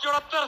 74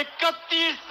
31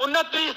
29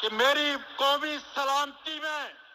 कि मेरी कौमी सलामती में